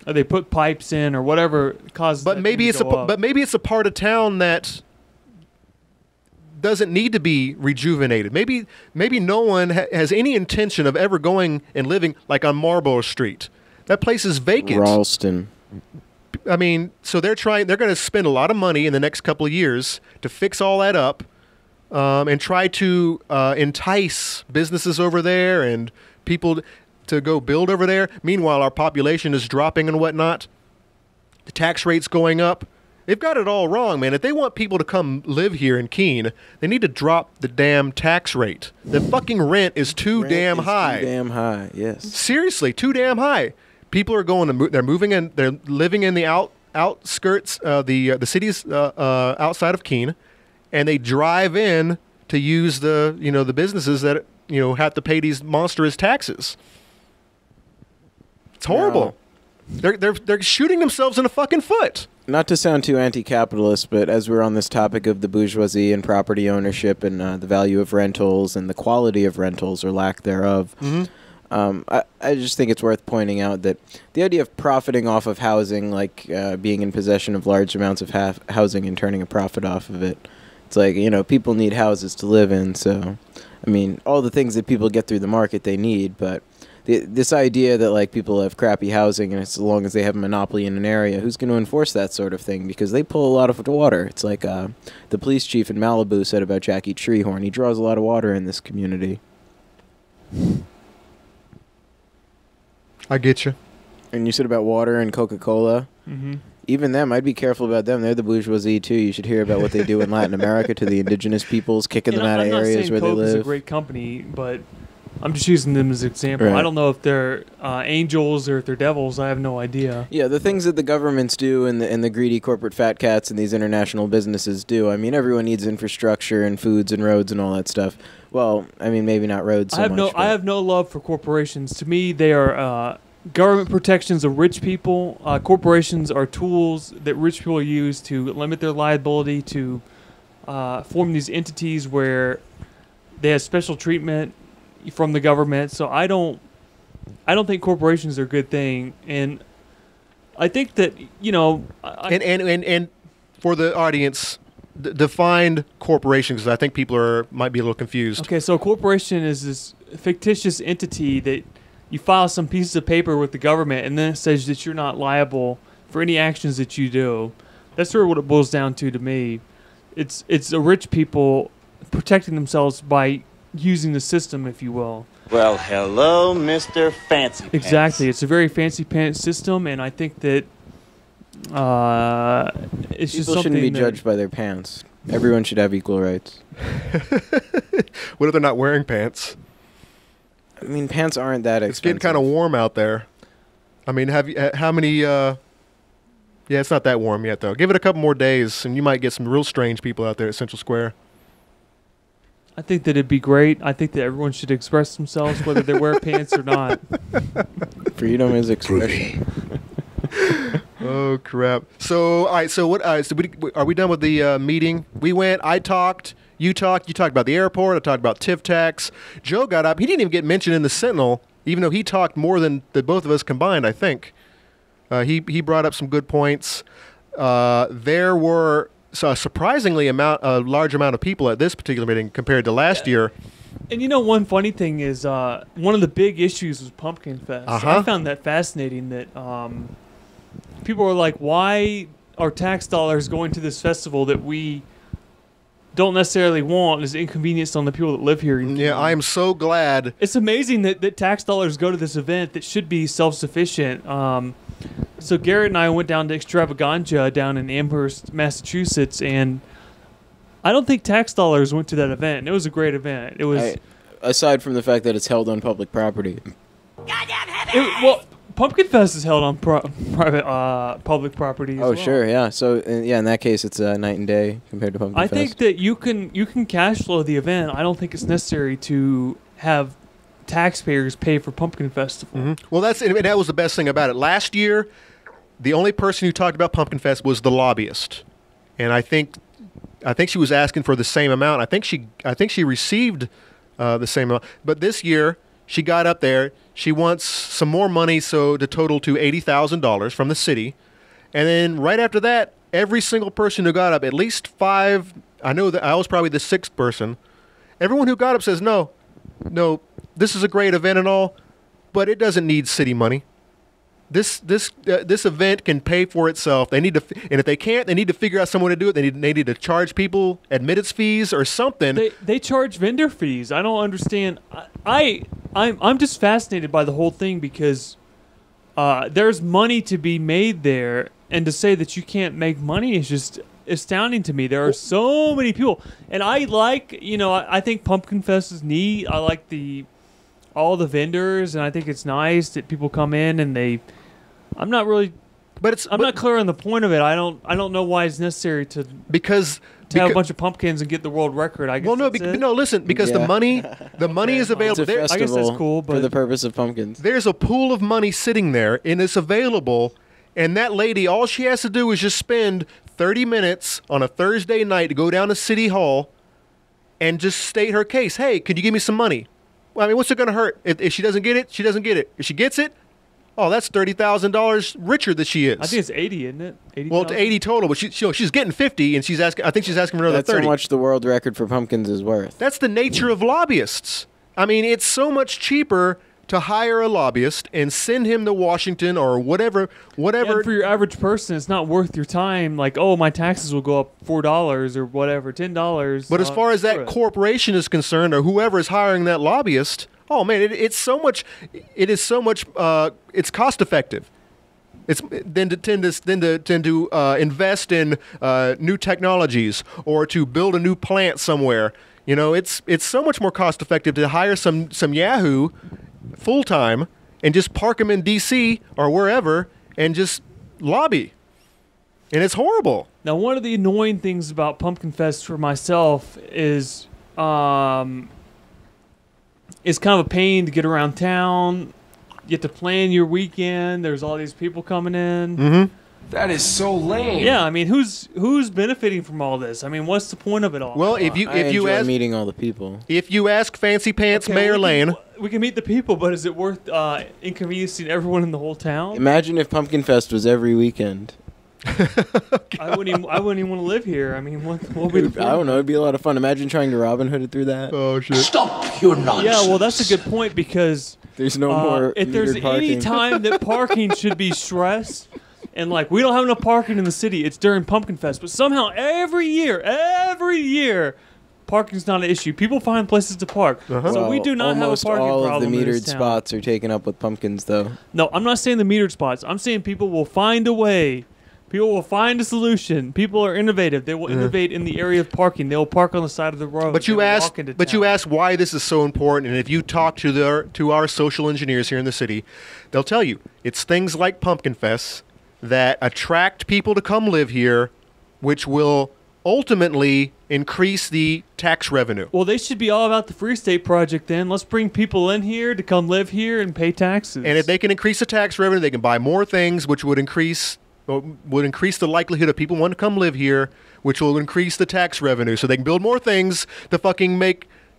Or they put pipes in or whatever causes. But maybe it's a part of town that doesn't need to be rejuvenated. Maybe no one has any intention of ever going and living like on Marlborough Street. That place is vacant. Ralston. I mean, so they're going to spend a lot of money in the next couple of years to fix all that up, and try to entice businesses over there and people to go build over there. Meanwhile, our population is dropping and whatnot. The tax rate's going up. They've got it all wrong, man. If they want people to come live here in Keene, they need to drop the damn tax rate. The fucking rent is too damn high. Too damn high, yes. Seriously, too damn high. People are going to they're moving in. They're living in the outskirts, the cities outside of Keene, and they drive in to use the businesses that have to pay these monstrous taxes. It's horrible. They're shooting themselves in the fucking foot. Not to sound too anti-capitalist, but as we're on this topic of the bourgeoisie and property ownership and the value of rentals and the quality of rentals or lack thereof, I just think it's worth pointing out that the idea of profiting off of housing, like being in possession of large amounts of housing and turning a profit off of it, it's like, people need houses to live in. So, I mean, all the things that people get through the market they need, but this idea that like people have crappy housing and as long as they have a monopoly in an area, who's going to enforce that sort of thing? Because they pull a lot of water. It's like the police chief in Malibu said about Jackie Treehorn. He draws a lot of water in this community. I get you. And you said about water and Coca-Cola. Mm-hmm. Even them, I'd be careful about them. They're the bourgeoisie too. You should hear about what they do in Latin America to the indigenous peoples, kicking them out of areas where they live. Coke is a great company, but I'm just using them as an example. Right. I don't know if they're angels or if they're devils. I have no idea. Yeah, the things that the governments do and the greedy corporate fat cats and these international businesses do. I mean, everyone needs infrastructure and foods and roads and all that stuff. Well, I mean, maybe not roads so much. I have no love for corporations. To me, they are government protections of rich people. Corporations are tools that rich people use to limit their liability, to form these entities where they have special treatment from the government. So I don't think corporations are a good thing, and I think that and for the audience, define corporation, because I think people might be a little confused. Okay, so a corporation is this fictitious entity that you file some pieces of paper with the government, and then it says that you're not liable for any actions that you do. That's sort of what it boils down to me. It's the rich people protecting themselves by using the system, if you will. Well, hello, Mr. Fancy Pants. Exactly. It's a very fancy pants system, and I think that it's just People something shouldn't be judged by their pants. Everyone should have equal rights. What if they're not wearing pants? I mean, pants aren't that expensive. It's getting kind of warm out there. I mean, how many... yeah, it's not that warm yet, though. Give it a couple more days, and you might get some real strange people out there at Central Square. I think that it'd be great. I think that everyone should express themselves, whether they wear pants or not. Freedom is expression. Oh crap! So, all right. So what? Are we done with the meeting? We went. I talked. You talked. You talked about the airport. I talked about TIF tax. Joe got up. He didn't even get mentioned in the Sentinel, even though he talked more than the both of us combined. I think he brought up some good points. There were. So a large amount of people at this particular meeting compared to last year. And one funny thing is one of the big issues was Pumpkin Fest. I found that fascinating that people were like, why are tax dollars going to this festival that we don't necessarily want is inconvenience on the people that live here? Yeah, I am so glad. It's amazing that tax dollars go to this event that should be self-sufficient. So Garrett and I went down to Extravaganza down in Amherst, Massachusetts, and I don't think tax dollars went to that event. And it was a great event. It was aside from the fact that it's held on public property. Well, Pumpkin Fest is held on private public property as well. Sure, yeah. So in that case, it's night and day compared to Pumpkin Fest. I think that you can cash flow the event. I don't think it's necessary to have taxpayers pay for Pumpkin Festival. Mm-hmm. Well, that was the best thing about it. Last year, the only person who talked about Pumpkin Fest was the lobbyist, and I think she was asking for the same amount. I think she received the same amount. But this year, she got up there. She wants some more money, so to total to $80,000 from the city, and then right after that, every single person who got up, at least 5. I know that I was probably the 6th person. Everyone who got up says no. This is a great event and all, but it doesn't need city money. This event can pay for itself. They need to, and if they can't, they need to figure out some way to do it. They need to charge people admittance fees or something. They charge vendor fees. I don't understand. I'm just fascinated by the whole thing because there's money to be made there, and to say that you can't make money is just astounding to me. There are so many people, and I like, I think Pumpkin Fest is neat. I like all the vendors, and I think it's nice that people come in and I'm not clear on the point of it. I don't know why it's necessary to have a bunch of pumpkins and get the world record. I guess. Well, no, listen, because the money is available. It's a festival I guess that's cool, for but the purpose of pumpkins. There's a pool of money sitting there, and it's available. And that lady, all she has to do is just spend 30 minutes on a Thursday night to go down to City Hall and just state her case. Hey, could you give me some money? Well, I mean, what's it going to hurt? If she doesn't get it, she doesn't get it. If she gets it, oh, that's $30,000 richer than she is. I think it's 80, isn't it? 80. Well, it's 80 total, but she's getting 50, and she's asking. I think she's asking for another That's 30. how much the world record for pumpkins is worth. That's the nature of lobbyists. I mean, it's so much cheaper to hire a lobbyist and send him to Washington or whatever. And for your average person, it's not worth your time. Like, oh, my taxes will go up $4 or whatever, $10. But as far as that corporation is concerned, or whoever is hiring that lobbyist, oh man, it's so much. It is so much. It's cost effective. It's tend to invest in new technologies or to build a new plant somewhere. It's so much more cost effective to hire some Yahoo full time and just park him in D.C. or wherever and just lobby. And it's horrible. Now, one of the annoying things about Pumpkin Fest for myself is kind of a pain to get around town. You have to plan your weekend. There's all these people coming in. Mm-hmm. That is so lame. Yeah, I mean, who's benefiting from all this? I mean, what's the point of it all? Well, if you I enjoy ask meeting all the people. If you ask Fancy Pants Mayor Lane, we can meet the people, but is it worth inconveniencing everyone in the whole town? Imagine if Pumpkin Fest was every weekend. I wouldn't even want to live here. I mean, what would be the point? I don't know. It'd be a lot of fun. Imagine trying to Robin Hood it through that. oh shit. Stop your nonsense. Yeah, well, that's a good point because There's no more. if there's metered parking. any time that parking should be stressed, and like we don't have enough parking in the city, it's during Pumpkin Fest. But somehow every year, parking's not an issue. People find places to park. Uh-huh. So we do not have a almost parking all problem of the in metered this town. spots are taken up with pumpkins, though. No, I'm not saying the metered spots. I'm saying people will find a way. People will find a solution. People are innovative. They will innovate in the area of parking. They will park on the side of the road. But They you will asked, walk into but you town. asked why this is so important, and if you talk to our social engineers here in the city, they'll tell you it's things like Pumpkin Fest that attract people to come live here, which will ultimately increase the tax revenue. Well, they should be all about the Free State Project then. Let's bring people in here to come live here and pay taxes. And if they can increase the tax revenue, they can buy more things, which would increase the likelihood of people wanting to come live here, which will increase the tax revenue. So they can build more things to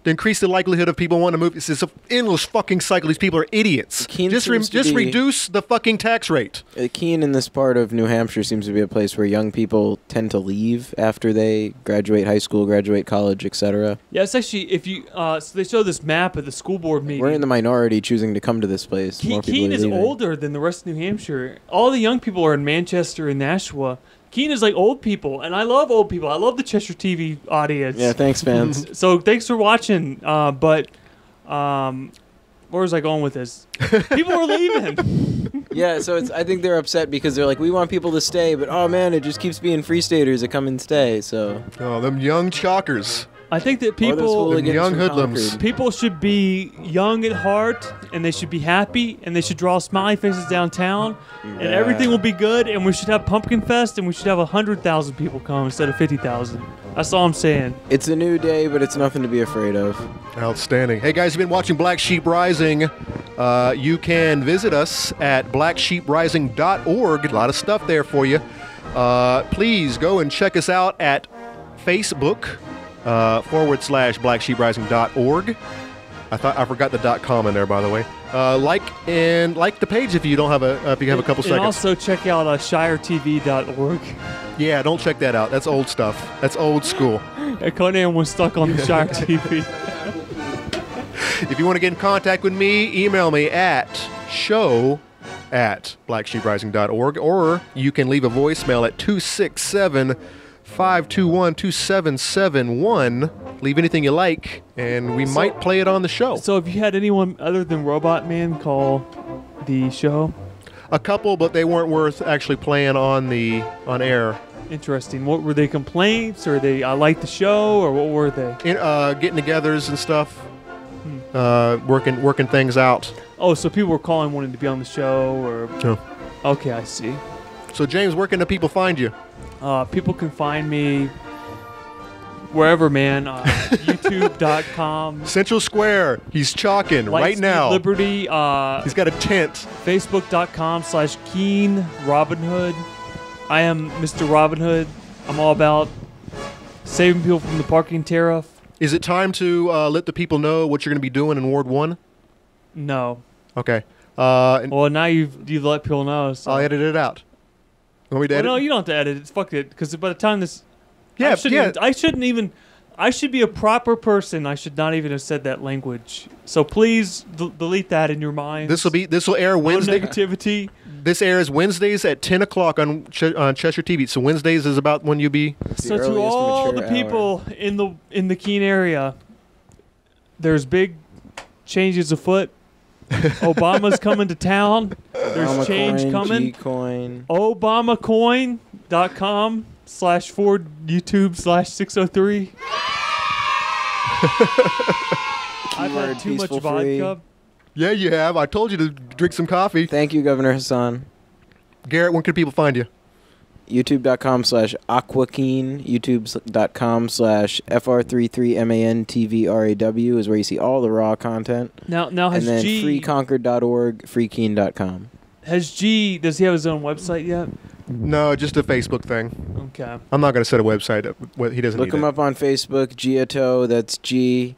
increase the likelihood of people wanting to move. It's an endless fucking cycle. These people are idiots. Keene Just seems to be- reduce the fucking tax rate. Keene in this part of New Hampshire seems to be a place where young people tend to leave after they graduate high school, graduate college, etc. Yeah, it's actually, if you, so they show this map at the school board meeting. We're in the minority choosing to come to this place. More people Keene are is leaving. older than the rest of New Hampshire. All the young people are in Manchester and Nashua. Keene is like old people, and I love old people. I love the Cheshire TV audience. Yeah, thanks, fans. So thanks for watching. Where was I going with this? People are leaving. Yeah, so I think they're upset because they're like, we want people to stay, but oh man, it just keeps being Free Staters that come and stay. So Oh, them young chalkers. I think that Or those people hooligans young from hoodlums. Concord. people should be young at heart, and they should be happy, and they should draw smiley faces downtown, and everything will be good. And we should have Pumpkin Fest, and we should have 100,000 people come instead of 50,000. That's all I'm saying. It's a new day, but it's nothing to be afraid of. Outstanding. Hey guys, you've been watching Black Sheep Rising. You can visit us at blacksheeprising.org. A lot of stuff there for you. Please go and check us out at Facebook /blacksheeprising.org. I forgot the .com in there, by the way. Like the page if you don't have if you have a couple And seconds. also check out shiretv.org. Yeah, don't check that out. That's old stuff. That's old school. Conan was stuck on the Shire TV. If you want to get in contact with me, email me at show@blacksheeprising.org, or you can leave a voicemail at 267-521-2771. Leave anything you like, and we might play it on the show. So if you had anyone other than Robot Man call the show, A couple, but they weren't worth actually playing on air. Interesting. What were they, complaints, or they I like the show, or what were they? Getting-togethers and stuff. Working things out. Oh, so people were calling wanting to be on the show, or Oh. Okay, I see. So James, where can the people find you? People can find me wherever, man. YouTube.com. Central Square. He's chalking right now. Liberty. He's got a tent. Facebook.com/Keen Robin Hood. I am Mr. Robin Hood. I'm all about saving people from the parking tariff. Is it time to let the people know what you're going to be doing in Ward 1? No. Okay. Well, now you've let people know. So. I'll edit it out. Want me to edit? No, you don't have to edit it. Fuck it. Because by the time this... Yeah, I shouldn't even... I should be a proper person. I should not even have said that language. So please delete that in your mind. This will air Wednesday. No negativity. This airs Wednesdays at 10 o'clock on Cheshire TV. So Wednesdays is about when you be. So to all the people in the Keene area, there's big changes afoot. Obama's coming to town. There's Obama change coin, coming. G-coin. Obamacoin.com/Ford YouTube/603. I've had too much vodka. Yeah, you have. I told you to drink some coffee. Thank you, Governor Hassan. Garrett, when can people find you? YouTube.com/Aquakeen, YouTube.com/FR33MANTVRAW is where you see all the raw content. Now has and then G freeconcord.org, freekeen.com. Does he have his own website yet? No, just a Facebook thing. Okay. I'm not going to set a website up. He doesn't Look need him it. up on Facebook, Giato, that's G''E''toe.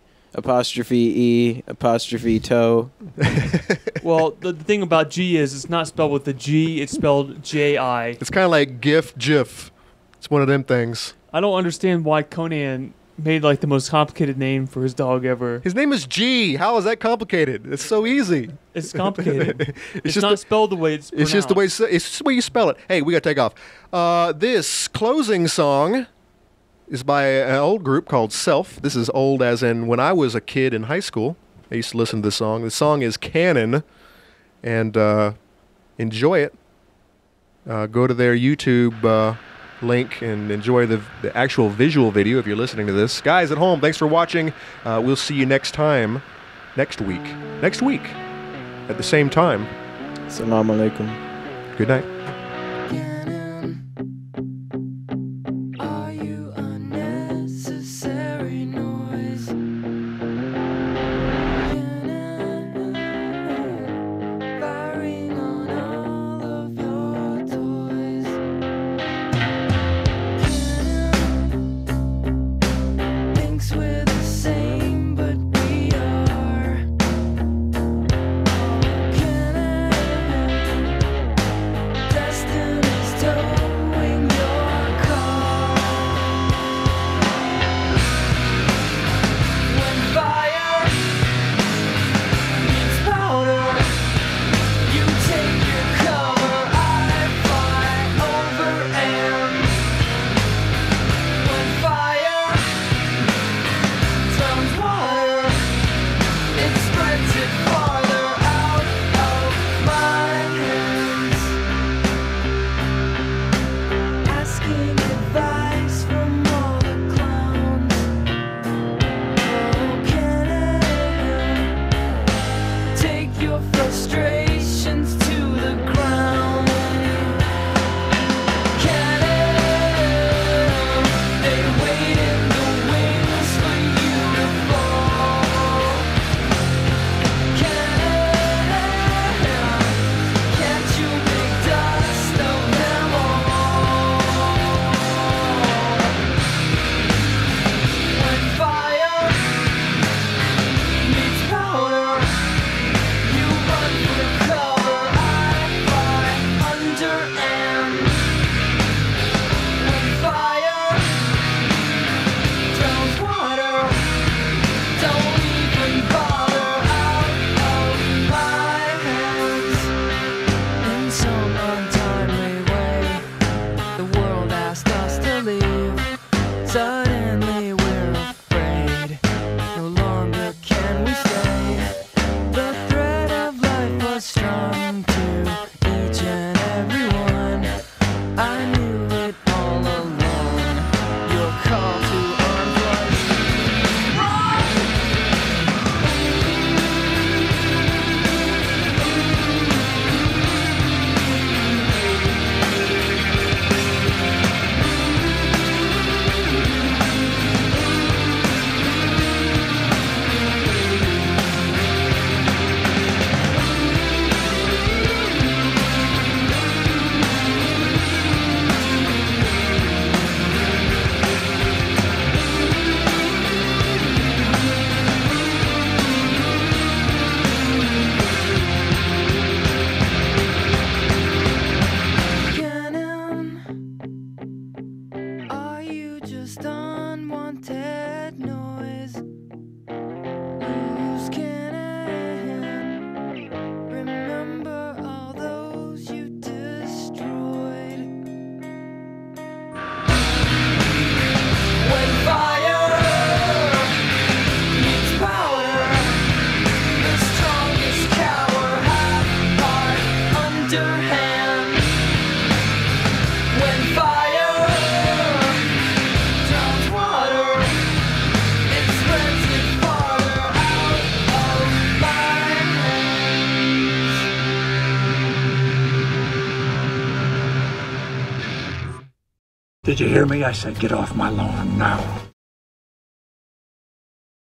Well, the thing about G is it's not spelled with the G, it's spelled J-I. It's kind of like GIF. It's one of them things. I don't understand why Conan made like the most complicated name for his dog ever. His name is G. How is that complicated? It's so easy. It's complicated. it's just not spelled the way it's pronounced. It's just the way you spell it. Hey, we got to take off. This closing song is by an old group called Self. This is old as in when I was a kid in high school. I used to listen to this song. The song is Canon, and enjoy it. Go to their YouTube link and enjoy the actual visual video if you're listening to this. Guys at home, thanks for watching. We'll see you next week at the same time. Assalamu alaikum. Good night. strong to each Did you hear me? I said get off my lawn now.